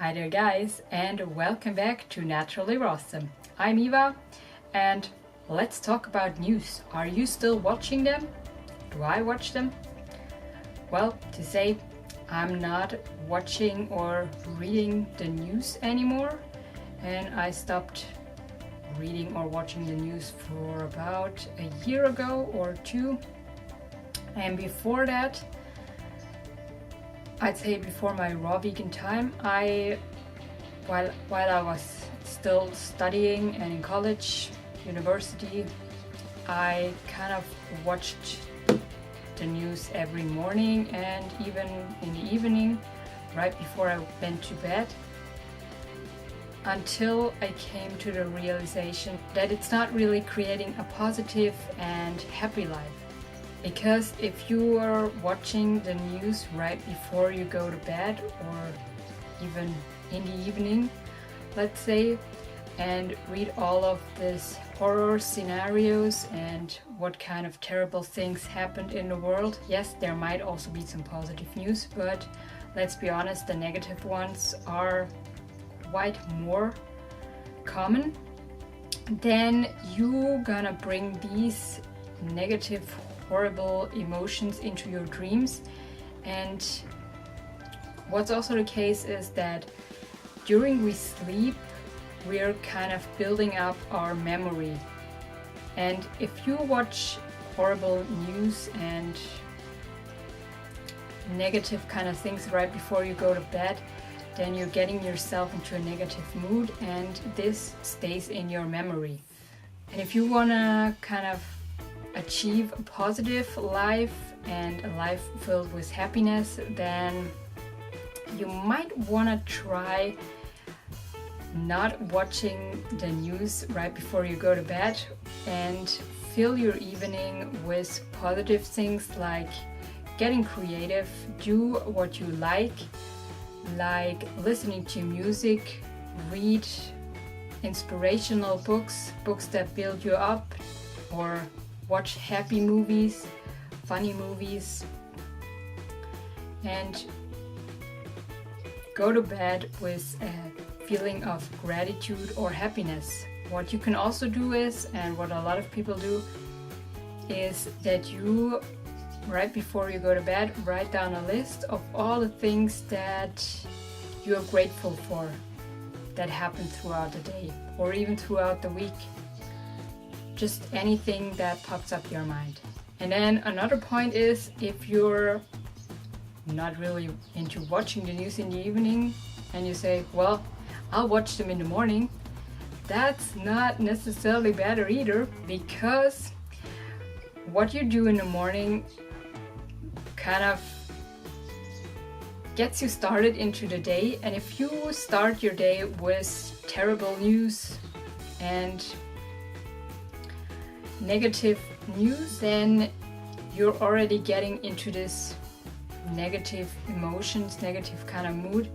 Hi there guys, and welcome back to Naturally Awesome. I'm Eva, and let's talk about news. Are you still watching them? Do I watch them? Well, to say I'm not watching or reading the news anymore, and I stopped reading or watching the news for about a year ago or two. And before that, I'd say before my raw vegan time, while I was still studying and in college, university, I kind of watched the news every morning and even in the evening, right before I went to bed, until I came to the realization that it's not really creating a positive and happy life. Because if you are watching the news right before you go to bed or even in the evening, let's say, and read all of these horror scenarios and what kind of terrible things happened in the world, yes, there might also be some positive news, but let's be honest, the negative ones are quite more common. Then you're gonna bring these negative horrible emotions into your dreams. And what's also the case is that during we sleep, we're kind of building up our memory. And if you watch horrible news and negative kind of things right before you go to bed, then you're getting yourself into a negative mood, and this stays in your memory. And if you wanna kind of achieve a positive life and a life filled with happiness, then you might want to try not watching the news right before you go to bed and fill your evening with positive things like getting creative, do what you like listening to music, read inspirational books that build you up, or watch happy movies, funny movies, and go to bed with a feeling of gratitude or happiness. What you can also do is, and what a lot of people do, is that you, right before you go to bed, write down a list of all the things that you are grateful for that happened throughout the day or even throughout the week. Just anything that pops up your mind. And then another point is, if you're not really into watching the news in the evening and you say, well, I'll watch them in the morning, that's not necessarily better either, because what you do in the morning kind of gets you started into the day. And if you start your day with terrible news and negative news, then you're already getting into this negative emotions, negative kind of mood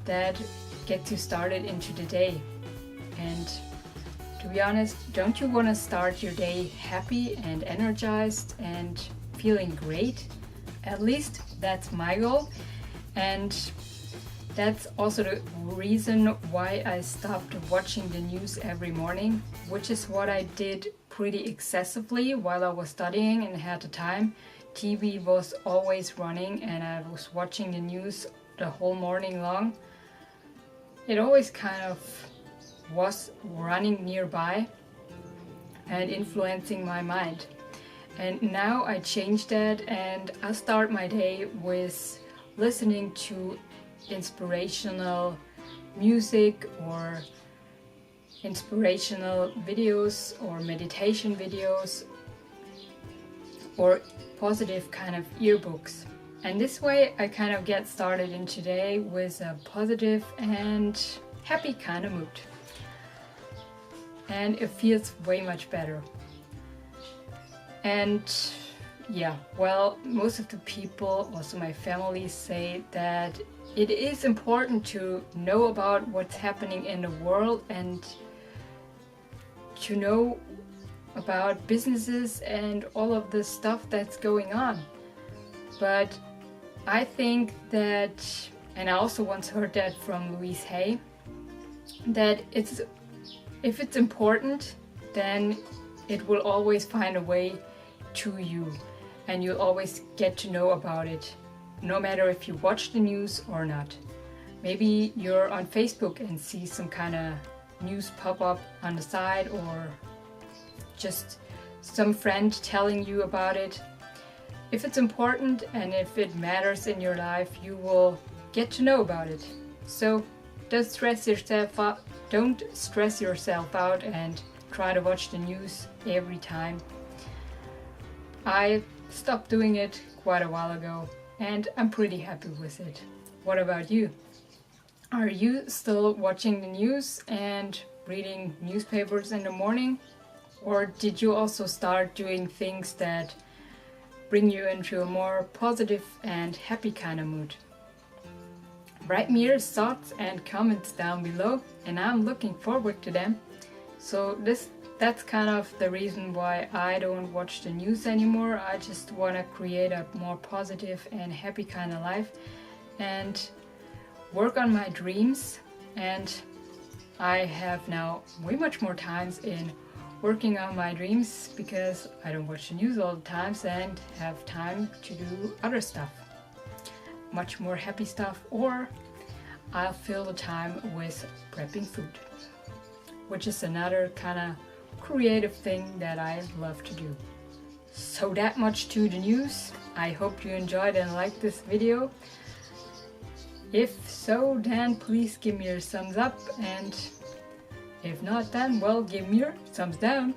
that gets you started into the day. And to be honest, don't you want to start your day happy and energized and feeling great? At least that's my goal. And that's also the reason why I stopped watching the news every morning, which is what I did pretty excessively while I was studying and had the time. TV was always running and I was watching the news the whole morning long. It always kind of was running nearby and influencing my mind. And now I changed that, and I start my day with listening to inspirational music or inspirational videos or meditation videos or positive kind of earbooks. And this way I kind of get started in today with a positive and happy kind of mood. And it feels way much better. And yeah, well, most of the people, also my family, say that it is important to know about what's happening in the world and to know about businesses and all of the stuff that's going on. But I think that and I also once heard that from Louise Hay, that if it's important, then it will always find a way to you, and you'll always get to know about it, no matter if you watch the news or not. Maybe you're on Facebook and see some kind of news pop up on the side, or just some friend telling you about it. If it's important and if it matters in your life, you will get to know about it. So don't stress yourself out and try to watch the news every time. I stopped doing it quite a while ago, and I'm pretty happy with it. What about you? Are you still watching the news and reading newspapers in the morning? Or did you also start doing things that bring you into a more positive and happy kind of mood? Write me your thoughts and comments down below, and I'm looking forward to them. So that's kind of the reason why I don't watch the news anymore. I just want to create a more positive and happy kind of life and work on my dreams. And I have now way much more times in working on my dreams because I don't watch the news all the times and have time to do other stuff, much more happy stuff, or I'll fill the time with prepping food, which is another kind of creative thing that I love to do. So that much to the news. I hope you enjoyed and liked this video. If so, then please give me your thumbs up, and if not, then well, give me your thumbs down.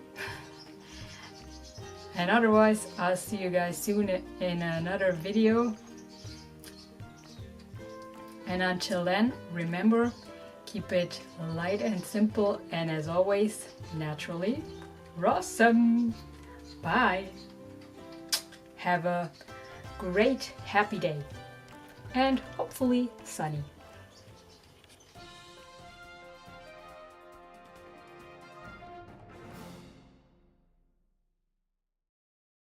And otherwise, I'll see you guys soon in another video. And until then, remember, keep it light and simple, and as always, naturally awesome. Bye. Have a great, happy day, and hopefully sunny.